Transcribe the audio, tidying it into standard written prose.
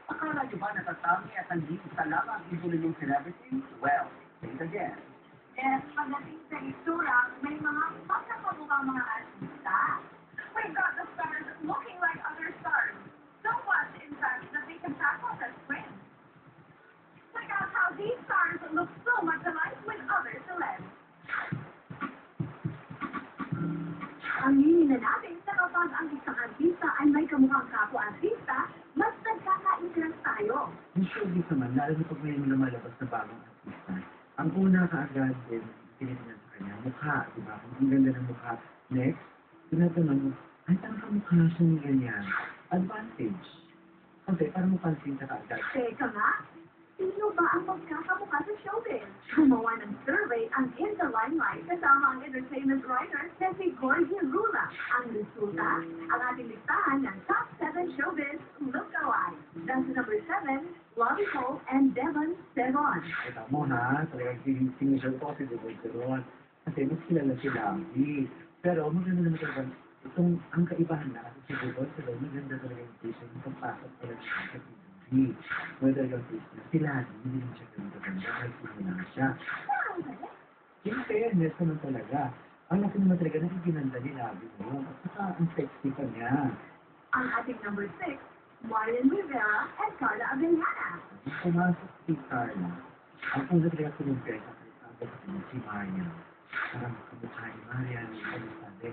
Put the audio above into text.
Akala niyo ba natatami at hindi isa lamang idolo yung celebrity? Well, think again. Yes, pagdating sa itsura, may mga pagkakamukhang mga artista. We've got the stars looking like other stars. So much, in fact, that they can pass off as twins. Check out how these stars look so much alike with other celebs. Aminin na natin na kapag ang isang artista ay may kamukhang kapwa-artista, mas nagkaka-interest tayo. Yung showbiz naman, lalo na pag may lumalabas na bagong artista, ang una kaagad din, tinitingnan sa kanya, mukha, di ba? Ang ganda ng mukha. Next, tinatanong mo, ay, parang kamukha siyang ganyan. Advantage. Kasi, parang mapansin ka kaagad. Teka nga, sino ba ang magkakamukha sa showbiz? Gumawa ng survey ang In the Limelight kasama ang entertainment writer na si Gorgie Rula. Ang resulta, ang ating listahan ng top 7 showbiz look-alike. That's number 7, Lovie Pope and Devon Devon. Kita mo ha, talagang sinisure ko si Devon Devon. Kasi mas kilala si Lovie. Pero maganda naman talaga, itong ang kaibahan na kasi si Devon Devon, maganda talaga yung face yung pagpasok talaga siya sa TV. Whether yung face na sila, hindi rin siya ganito ganda, kahit simula siya. In fairness naman talaga, ang laki naman talaga nakikinanda ni Lovie mo. At saka ang sexy pa niya. Ang ating number 6, Marian Rivera and Carla Abellana. Pumasok si Carla. Ang una talaga ko ng pesa kay Carla si Maria. Parang kamukha ni Maria, sabi,